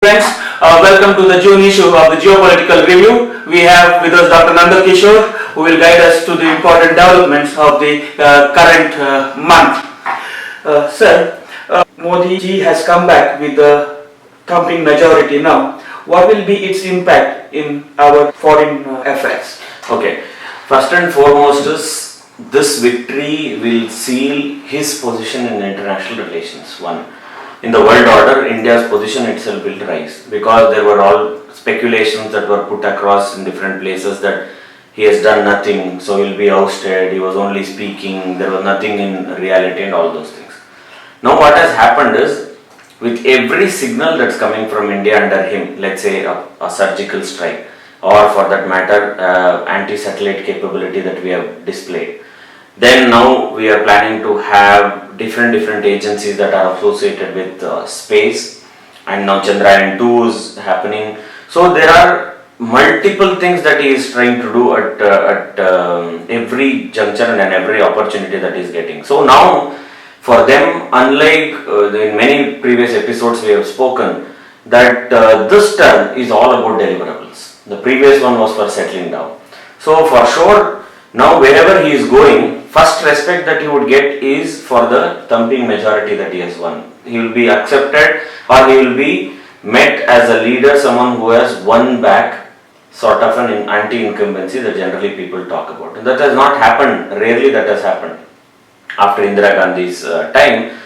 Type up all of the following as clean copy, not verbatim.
friends, welcome to the June issue of the Geopolitical Review. We have with us Dr. Nanda Kishore, who will guide us to the important developments of the current month. Sir, Modi ji has come back with the thumping majority now. What will be its impact in our foreign affairs? Okay, first and foremost is this victory will seal his position in international relations. One, in the world order, India's position itself will rise because there were all speculations that were put across in different places that he has done nothing, so he will be ousted, he was only speaking, there was nothing in reality and all those things. Now what has happened is, with every signal that's coming from India under him, let's say a surgical strike, or for that matter anti-satellite capability that we have displayed, then now we are planning to have different agencies that are associated with space, and now Chandrayaan 2 is happening. So there are multiple things that he is trying to do at every juncture and every opportunity that he is getting. So now for them, unlike in many previous episodes we have spoken, that this term is all about deliverables. The previous one was for settling down. So for sure, now wherever he is going, first respect that he would get is for the thumping majority that he has won. He will be accepted, or he will be met as a leader, someone who has won back sort of an anti-incumbency that generally people talk about. And that has not happened, rarely that has happened. After Indira Gandhi's time,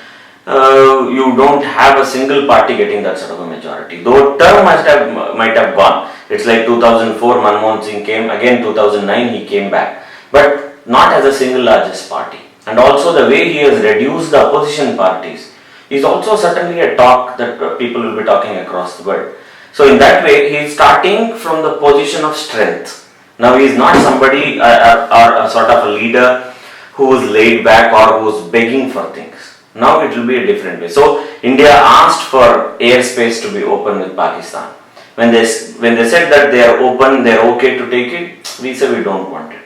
you don't have a single party getting that sort of a majority. Though term might have gone. It's like 2004 Manmohan Singh came, again 2009 he came back. But not as a single largest party. And also the way he has reduced the opposition parties is also certainly a talk that people will be talking across the world. So in that way, he is starting from the position of strength. Now he is not somebody or a sort of a leader who is laid back or who is begging for things. Now it will be a different way. So India asked for airspace to be open with Pakistan. When they said that they are open, they are okay to take it, we said we don't want it.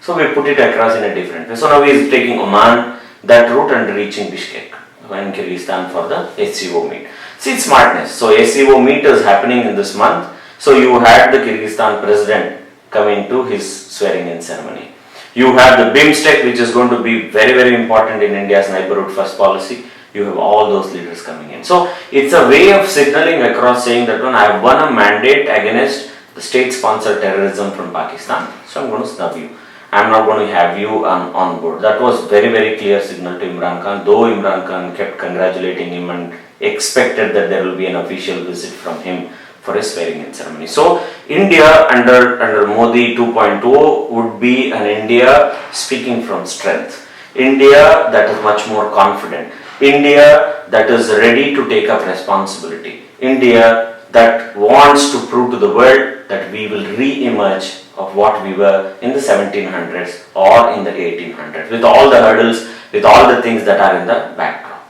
So we put it across in a different way. So now he is taking Oman, that route, and reaching Bishkek in Kyrgyzstan for the SCO meet. See, it's smartness. So SCO meet is happening in this month. So you had the Kyrgyzstan president coming to his swearing in ceremony. You have the BIMSTEC, which is going to be very important in India's neighborhood first policy. You have all those leaders coming in. So it's a way of signaling across, saying that I have won a mandate against the state-sponsored terrorism from Pakistan. So I'm going to snub you. I'm not going to have you on board. That was very clear signal to Imran Khan, though Imran Khan kept congratulating him and expected that there will be an official visit from him for his swearing in ceremony. So India under Modi 2.0 would be an India speaking from strength. India that is much more confident. India that is ready to take up responsibility. India that wants to prove to the world that we will re-emerge of what we were in the 1700s or in the 1800s, with all the hurdles, with all the things that are in the backdrop.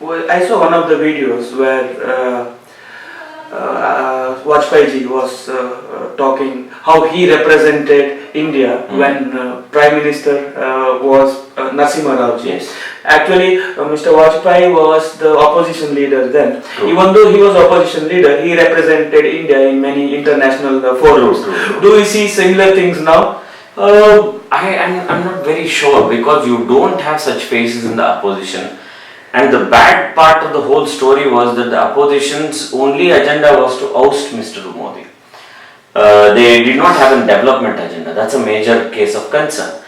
Well, I saw one of the videos where Vajpayee was talking how he represented India when Prime Minister was Narasimha Rao. Yes. Actually, Mr. Vajpayee was the opposition leader then. True. Even though he was opposition leader, he represented India in many international forums. True. Do we see similar things now? I'm not very sure, because you don't have such faces in the opposition. And the bad part of the whole story was that the opposition's only agenda was to oust Mr. Modi. They did not have a development agenda. That's a major case of concern.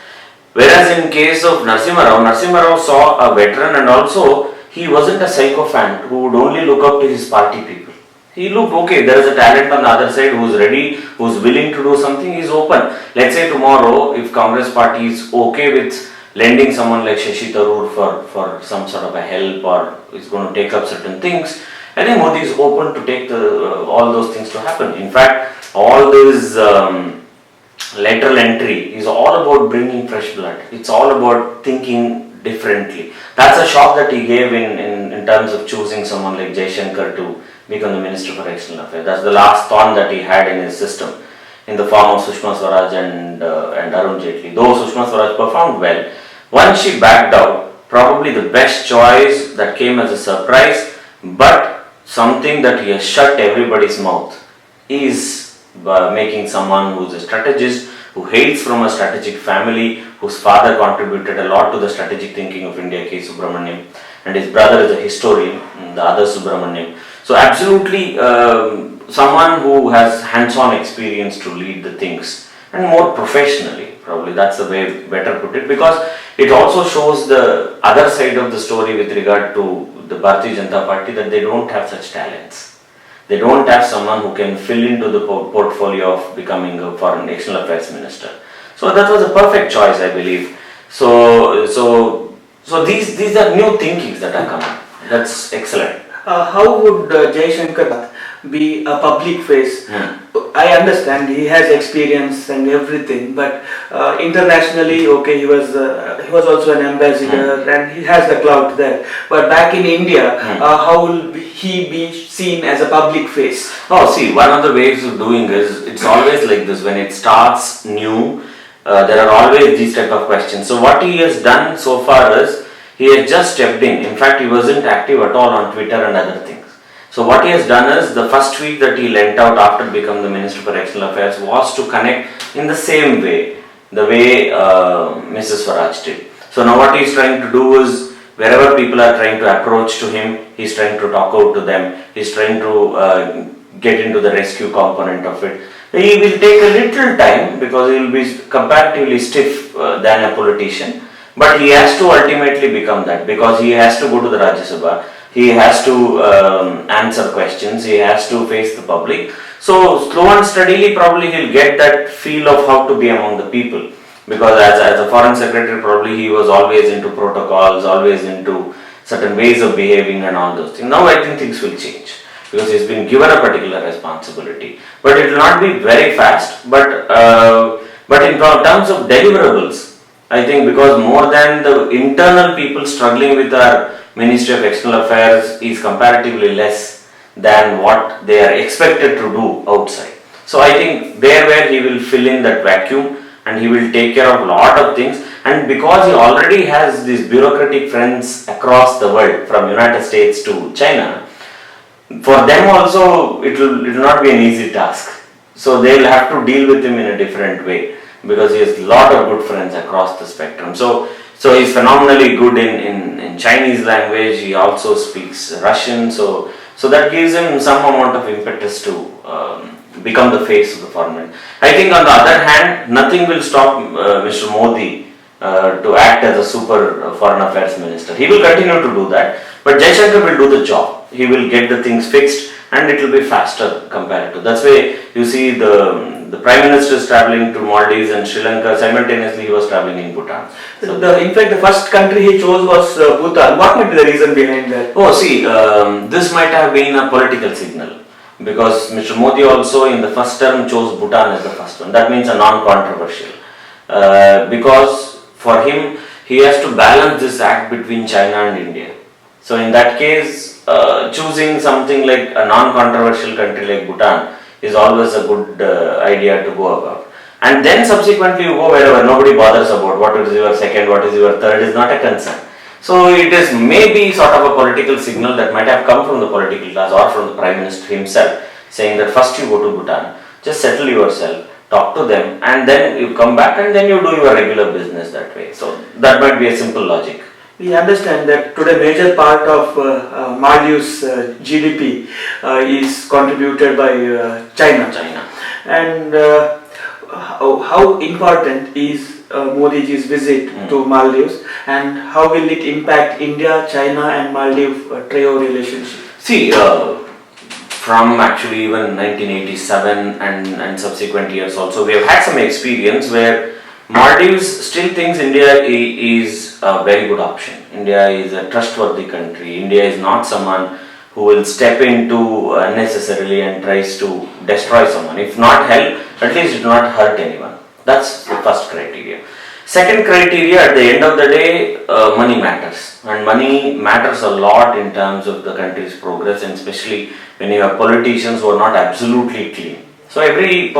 Whereas in case of Narasimha Rao saw a veteran, and also he wasn't a sycophant who would only look up to his party people. He looked, okay, there is a talent on the other side who's ready, who's willing to do something, he's open. Let's say tomorrow, if Congress party is okay with lending someone like Shashi Tharoor for some sort of a help, or is going to take up certain things, I think Modi is open to take all those things to happen. In fact, all this lateral entry is all about bringing fresh blood. It's all about thinking differently. That's a shock that he gave in terms of choosing someone like Jaishankar to become the Minister for External Affairs. That's the last thorn that he had in his system, in the form of Sushma Swaraj and Arun Jaitley. Though Sushma Swaraj performed well, once she backed out, probably the best choice that came as a surprise, but something that he has shut everybody's mouth is making someone who's a strategist, who hails from a strategic family, whose father contributed a lot to the strategic thinking of India, K. Subramaniam, and his brother is a historian, the other Subramaniam. So absolutely someone who has hands-on experience to lead the things, and more professionally, probably that's the way better put it, because it also shows the other side of the story with regard to the Bharatiya Janata Party, that they don't have such talents. They don't have someone who can fill into the portfolio of becoming a foreign external affairs minister. So that was a perfect choice, I believe. So these are new thinkings that are coming. That's excellent. How would Jaishankar be a public face? I understand he has experience and everything, but internationally, okay, he was also an ambassador and he has the clout there. But back in India, how will he be seen as a public face? Oh, see, one of the ways of doing is, it's always like this, when it starts new, there are always these type of questions. So what he has done so far is, he has just stepped in. In fact, he wasn't active at all on Twitter and other things. So what he has done is, the first tweet that he lent out after becoming the Minister for External Affairs was to connect in the same way, the way Mrs. Swaraj did. So now what he is trying to do is, wherever people are trying to approach to him, he is trying to talk out to them, he is trying to get into the rescue component of it. He will take a little time because he will be comparatively stiff than a politician. But he has to ultimately become that, because he has to go to the Rajya Sabha, he has to answer questions, he has to face the public. So slow and steadily probably he'll get that feel of how to be among the people. Because as a foreign secretary, probably he was always into protocols, always into certain ways of behaving and all those things. Now I think things will change, because he's been given a particular responsibility. But it will not be very fast, but in terms of deliverables, I think, because more than the internal people struggling with our Ministry of External Affairs is comparatively less than what they are expected to do outside. So I think there where he will fill in that vacuum and he will take care of a lot of things, and because he already has these bureaucratic friends across the world, from United States to China, for them also it will not be an easy task. So they will have to deal with him in a different way, because he has a lot of good friends across the spectrum. So he's phenomenally good in Chinese language, he also speaks Russian, so that gives him some amount of impetus to become the face of the foreign ministry. I think on the other hand, nothing will stop Mr. Modi to act as a super foreign affairs minister. He will continue to do that, but Jaishankar will do the job. He will get the things fixed and it will be faster compared to. That's why you see the Prime Minister is travelling to Maldives and Sri Lanka, simultaneously he was travelling in Bhutan. So in fact, the first country he chose was Bhutan. What might be the reason behind that? Oh, see, this might have been a political signal, because Mr. Modi also in the first term chose Bhutan as the first one. That means a non-controversial. Because for him, he has to balance this act between China and India. So in that case, choosing something like a non-controversial country like Bhutan is always a good idea to go about. And then subsequently you go wherever, nobody bothers about what is your second, what is your third, is not a concern. So it is maybe sort of a political signal that might have come from the political class or from the Prime Minister himself, saying that first you go to Bhutan, just settle yourself, talk to them, and then you come back and then you do your regular business that way. So that might be a simple logic. We understand that today major part of Maldives GDP is contributed by China. And how important is Modi's visit to Maldives, and how will it impact India, China and Maldives trio relationship? See, from actually even 1987 and subsequent years also, we have had some experience where Maldives still thinks India is a very good option. India is a trustworthy country. India is not someone who will step into unnecessarily and tries to destroy someone. If not help, at least it will not hurt anyone. That's the first criteria. Second criteria, at the end of the day, money matters. And money matters a lot in terms of the country's progress, and especially when you have politicians who are not absolutely clean. So every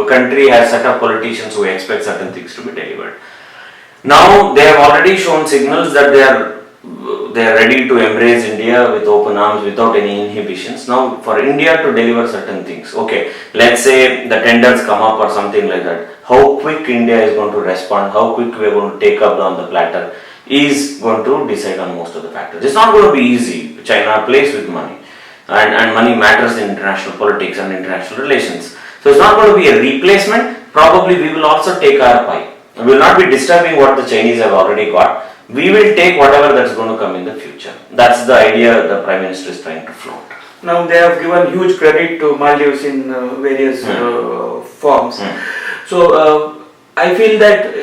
country has set up politicians who expect certain things to be delivered. Now they have already shown signals that they are they are ready to embrace India with open arms without any inhibitions. Now, for India to deliver certain things, okay, let's say the tenders come up or something like that, how quick India is going to respond, how quick we are going to take up on the platter is going to decide on most of the factors. It's not going to be easy. China plays with money, and money matters in international politics and international relations. So it's not going to be a replacement. Probably we will also take our pie. We will not be disturbing what the Chinese have already got. We will take whatever that's going to come in the future. That's the idea the Prime Minister is trying to float. Now they have given huge credit to Maldives in various forms. So I feel that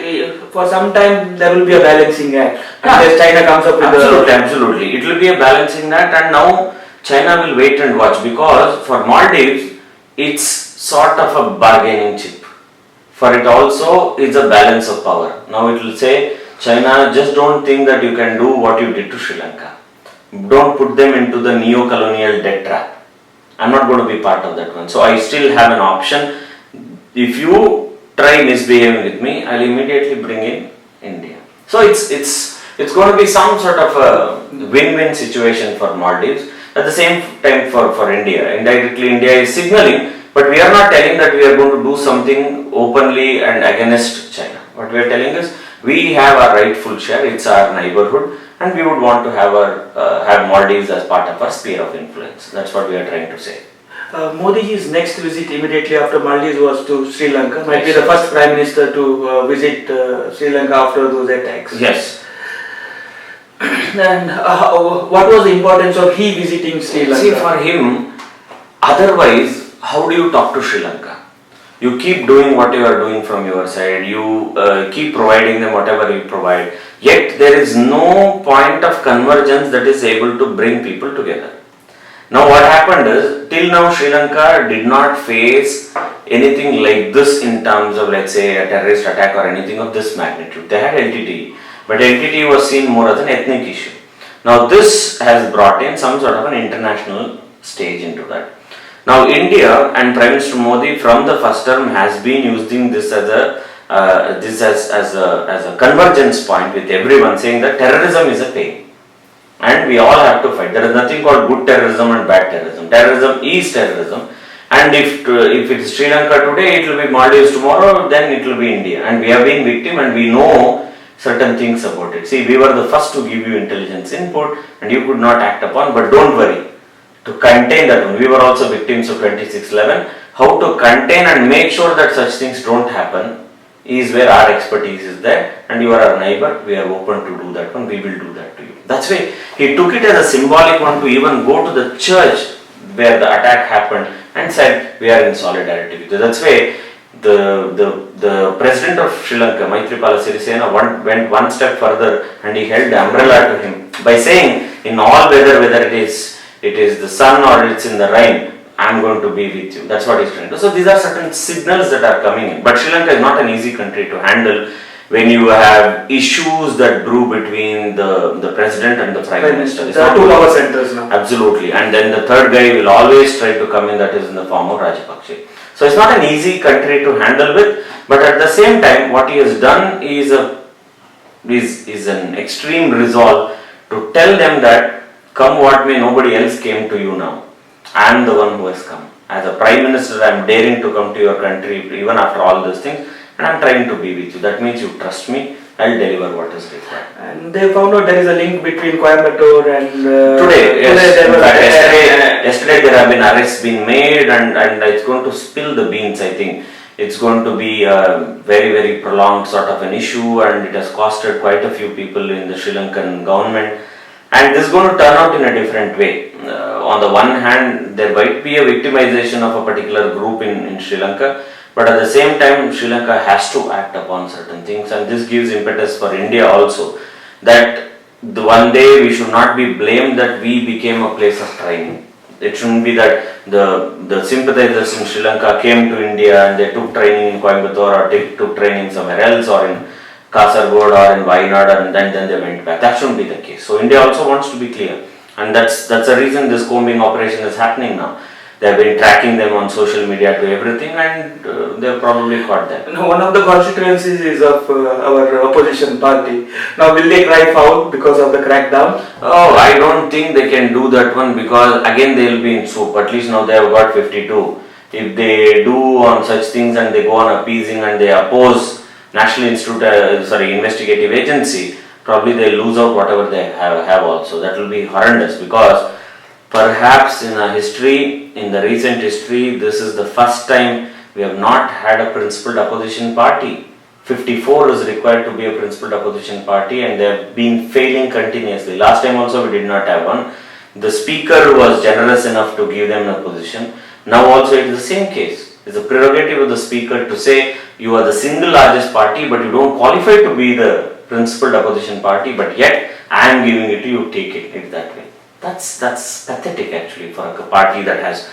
for some time there will be a balancing act. Unless China comes up with Absolutely. It will be a balancing act, and now China will wait and watch, because for Maldives it's sort of a bargaining chip. For it also is a balance of power. Now it will say, China, just don't think that you can do what you did to Sri Lanka. Don't put them into the neo-colonial debt trap. I'm not going to be part of that one. So I still have an option. If you try misbehaving with me, I'll immediately bring in India. So it's going to be some sort of a win-win situation for Maldives. At the same time for India. Indirectly, India is signaling, but we are not telling that we are going to do something openly and against China. What we are telling is, we have our rightful share, it's our neighborhood, and we would want to have Maldives as part of our sphere of influence. That's what we are trying to say. Modi's next visit immediately after Maldives was to Sri Lanka. Might be the first Prime Minister to visit Sri Lanka after those attacks. Yes. And what was the importance of he visiting Sri Lanka? See, for him, otherwise, how do you talk to Sri Lanka? You keep doing what you are doing from your side, you keep providing them whatever you provide, yet there is no point of convergence that is able to bring people together. Now what happened is, till now Sri Lanka did not face anything like this in terms of, let's say, a terrorist attack or anything of this magnitude. They had LTTE, but LTTE was seen more as an ethnic issue. Now this has brought in some sort of an international stage into that. Now India and Prime Minister Modi from the first term has been using this as a convergence point with everyone, saying that terrorism is a pain and we all have to fight. There is nothing called good terrorism and bad terrorism. Terrorism is terrorism, and if it is Sri Lanka today, it will be Maldives tomorrow, then it will be India, and we have been victim and we know certain things about it. See, we were the first to give you intelligence input and you could not act upon, but don't worry. To contain that one, we were also victims of 2611. How to contain and make sure that such things don't happen is where our expertise is there, and you are our neighbor, we are open to do that one, we will do that to you. That's why he took it as a symbolic one to even go to the church where the attack happened and said, we are in solidarity with you. That's why the president of Sri Lanka, Maithripala Sirisena, went one step further and he held the umbrella to him by saying, in all weather, whether it is the sun or it's in the rain, I am going to be with you. That's what he's trying to do. So these are certain signals that are coming in. But Sri Lanka is not an easy country to handle when you have issues that brew between the president and the prime minister. There are two power centers now. Absolutely. And then the third guy will always try to come in, that is in the form of Rajapaksa. So it's not an easy country to handle with, but at the same time what he has done is an extreme resolve to tell them that come what may, nobody else came to you now. I am the one who has come. As a Prime Minister, I am daring to come to your country even after all those things, and I am trying to be with you. That means you trust me, I will deliver what is required. And they found out there is a link between Coimbatore and... yesterday there have been arrests being made, and it's going to spill the beans, I think. It's going to be a very, very prolonged sort of an issue, and it has costed quite a few people in the Sri Lankan government. And this is going to turn out in a different way. On the one hand, there might be a victimization of a particular group in Sri Lanka, but at the same time, Sri Lanka has to act upon certain things, and this gives impetus for India also, that the one day we should not be blamed that we became a place of training. It shouldn't be that the sympathizers in Sri Lanka came to India and they took training in Coimbatore or took training somewhere else or in Kasargod or in Wayanad, and then they went back. That shouldn't be the case. So India also wants to be clear, and that's the reason this combing operation is happening now. They've been tracking them on social media to everything, and they've probably caught them. Now, one of the constituencies is of our opposition party. Now, will they cry foul because of the crackdown? Oh, I don't think they can do that one, because again they will be in soup. At least now they have got 52. If they do on such things and they go on appeasing and they oppose National Investigative Agency, probably they lose out whatever they have also. That will be horrendous, because perhaps in our history, in the recent history, this is the first time we have not had a principled opposition party. 54 is required to be a principled opposition party, and they have been failing continuously. Last time also we did not have one. The speaker was generous enough to give them a position. Now also it is the same case. It's a prerogative of the speaker to say you are the single largest party, but you don't qualify to be the principled opposition party, but yet I am giving it to you, take it that way. That's pathetic actually for a party that has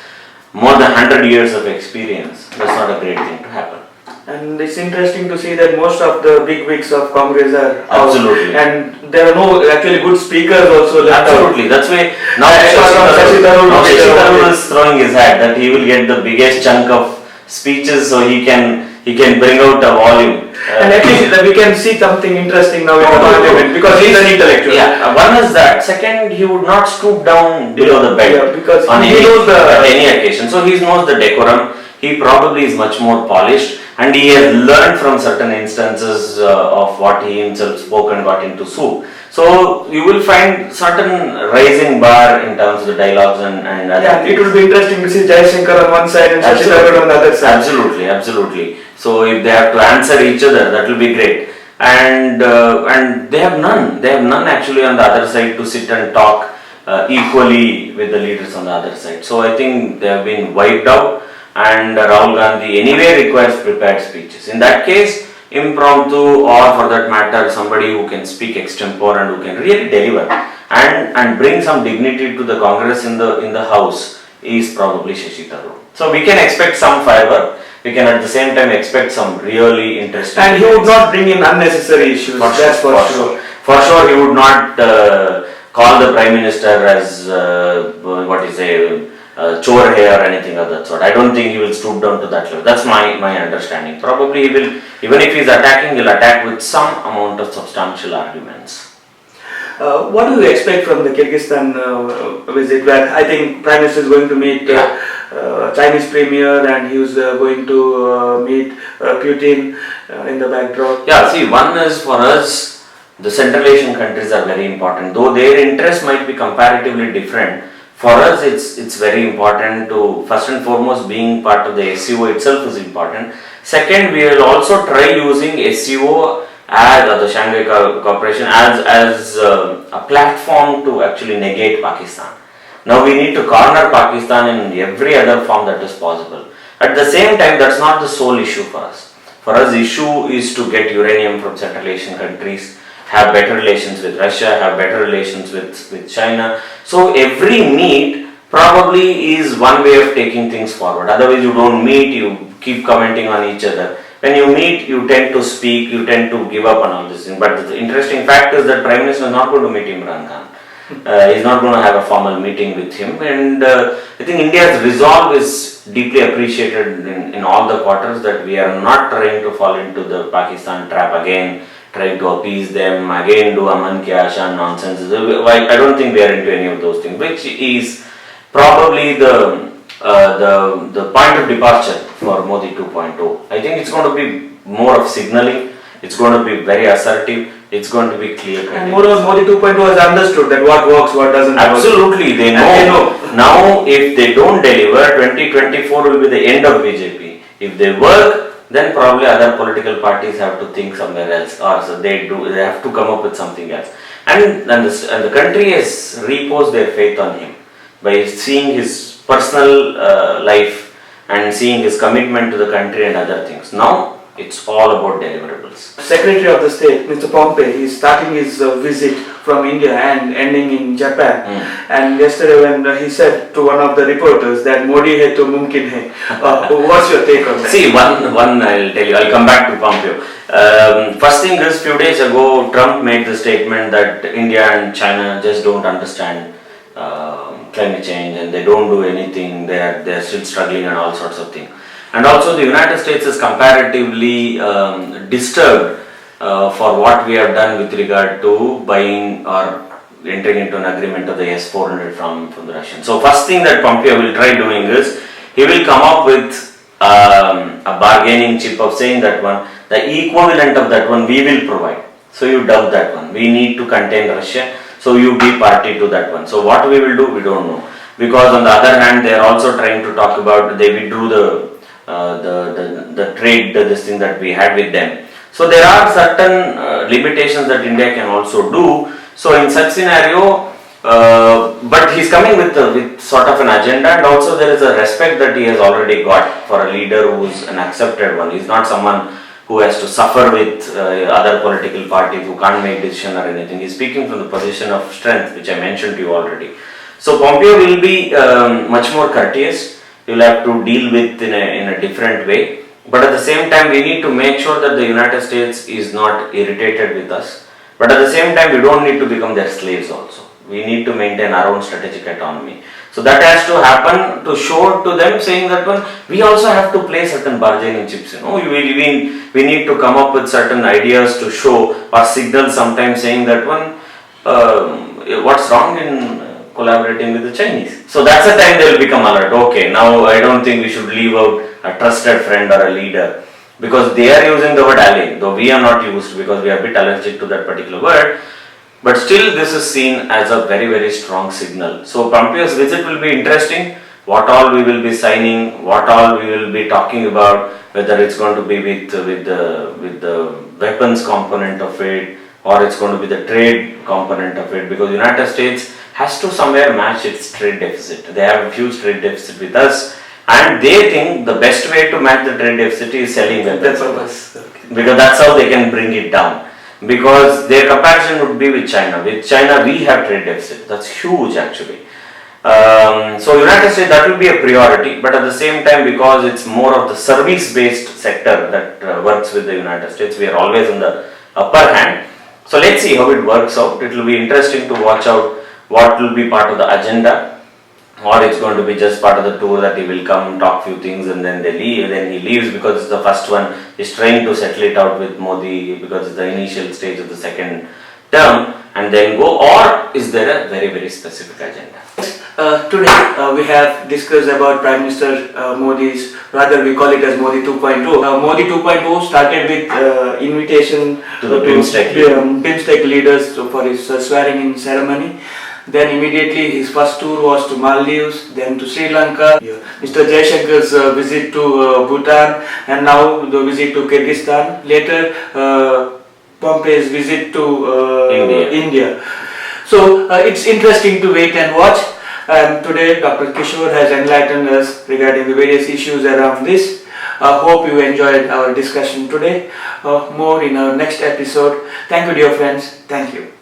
more than 100 years of experience. That's not a great thing to happen. And it's interesting to see that most of the big wigs of Congress are Absolutely. out, and there are no actually good speakers also left Absolutely. That's why now Shashi Tharoor is throwing his hat that he will get the biggest chunk of speeches, so he can bring out a volume. And at least we can see something interesting now in the parliament, because he is an intellectual. Yeah, one is that. Second, he would not stoop down below the belt, yeah, because on he knows at any occasion. So he knows the decorum. He probably is much more polished, and he has learned from certain instances of what he himself spoke and got into soup. So you will find certain rising bar in terms of the dialogues and other things. It will be interesting to see Jaishankar on one side and Shashi Tharoor on the other side. Absolutely. So if they have to answer each other, that will be great. And they have none. They have none actually on the other side to sit and talk equally with the leaders on the other side. So I think they have been wiped out. And Rahul Gandhi anyway requires prepared speeches. In that case, impromptu, or for that matter somebody who can speak extempore and who can really deliver and bring some dignity to the Congress in the house is probably Shashi Tharoor. So we can expect some firework. We can at the same time expect some really interesting. And he would not bring in unnecessary issues. That's for sure. For sure, he would not call the Prime Minister as chore here or anything of that sort. I don't think he will stoop down to that level. That's my understanding. Probably he will, even if he is attacking, he'll attack with some amount of substantial arguments. What do you expect from the Kyrgyzstan visit, where I think Prime Minister is going to meet Chinese Premier, and he was going to meet Putin in the backdrop? Yeah, see, one is for us, the Central Asian countries are very important. Though their interests might be comparatively different, for us it's very important to, first and foremost, being part of the SCO itself is important. Second, we will also try using SCO as the Shanghai Cooperation as a platform to actually negate Pakistan. Now we need to corner Pakistan in every other form that is possible. At the same time, that's not the sole issue for us. For us, the issue is to get uranium from Central Asian countries, have better relations with Russia, have better relations with China. So every meet probably is one way of taking things forward. Otherwise you don't meet, you keep commenting on each other. When you meet, you tend to speak, you tend to give up on all this thing. But the interesting fact is that Prime Minister is not going to meet Imran Khan. He's not going to have a formal meeting with him. And I think India's resolve is deeply appreciated in all the quarters, that we are not trying to fall into the Pakistan trap again, trying to appease them, again do Aman Ki Asha nonsense. I don't think we are into any of those things, which is probably the point of departure for Modi 2.0. I think it's going to be more of signaling, it's going to be very assertive, it's going to be clear. And moreover, Modi 2.0 has understood that what works, what doesn't work. Absolutely, they know. Now if they don't deliver, 2024 will be the end of BJP. If they work, then probably other political parties have to think somewhere else, or so they have to come up with something else. And the country has reposed their faith on him by seeing his personal life and seeing his commitment to the country and other things. Now it's all about deliverables. Secretary of the State, Mr. Pompeo, is starting his visit from India and ending in Japan. And yesterday when he said to one of the reporters that Modi hai to mumkin hai, what's your take on that? See, one I'll tell you, I'll come back to Pompeo. First thing is, few days ago Trump made the statement that India and China just don't understand climate change and they don't do anything, they're still struggling and all sorts of things. And also the United States is comparatively disturbed for what we have done with regard to buying or entering into an agreement of the S-400 from the Russians. So first thing that Pompeo will try doing is, he will come up with a bargaining chip of saying that one, the equivalent of that one we will provide. So you dub that one, we need to contain Russia, so you be party to that one. So what we will do, we don't know. Because on the other hand, they are also trying to talk about, they withdrew the trade, this thing that we had with them. So there are certain limitations that India can also do. So in such scenario, but he's coming with sort of an agenda, and also there is a respect that he has already got for a leader who's an accepted one. He's not someone who has to suffer with other political parties who can't make decision or anything. He's speaking from the position of strength, which I mentioned to you already. So Pompeo will be much more courteous. He will have to deal with in a different way. But at the same time, we need to make sure that the United States is not irritated with us. But at the same time, we don't need to become their slaves also. We need to maintain our own strategic autonomy. So that has to happen to show to them, saying that one, we also have to play certain bargaining chips. We need to come up with certain ideas to show or signal sometimes, saying that one, what's wrong in collaborating with the Chinese. So that's the time they will become alert. Okay, now I don't think we should leave out a trusted friend or a leader, because they are using the word ally, though we are not used because we are a bit allergic to that particular word. But still this is seen as a very, very strong signal. So Pompeo's visit will be interesting. What all we will be signing, what all we will be talking about, whether it's going to be with the weapons component of it, or it's going to be the trade component of it, because United States has to somewhere match its trade deficit. They have a huge trade deficit with us, and they think the best way to match the trade deficit is selling weapons. Because that's how they can bring it down. Because their comparison would be with China. With China, we have trade deficit. That's huge actually. So United States, that will be a priority, but at the same time, because it's more of the service-based sector that works with the United States, we are always in the upper hand. So let's see how it works out. It will be interesting to watch out what will be part of the agenda, or it's going to be just part of the tour that he will come, talk few things and then they leave, then he leaves because it's the first one. He's trying to settle it out with Modi because it's the initial stage of the second term, and then go, or is there a very, very specific agenda? Today we have discussed about Prime Minister Modi's, rather we call it as Modi 2.0. Modi 2.0 started with invitation to the BIMSTEC leaders for his swearing in ceremony. Then immediately his first tour was to Maldives, then to Sri Lanka, Mr. Jaishankar's visit to Bhutan, and now the visit to Kyrgyzstan. Later Pompeo's visit to India. So it's interesting to wait and watch. And today Dr. Kishore has enlightened us regarding the various issues around this. Hope you enjoyed our discussion today. More in our next episode. Thank you, dear friends. Thank you.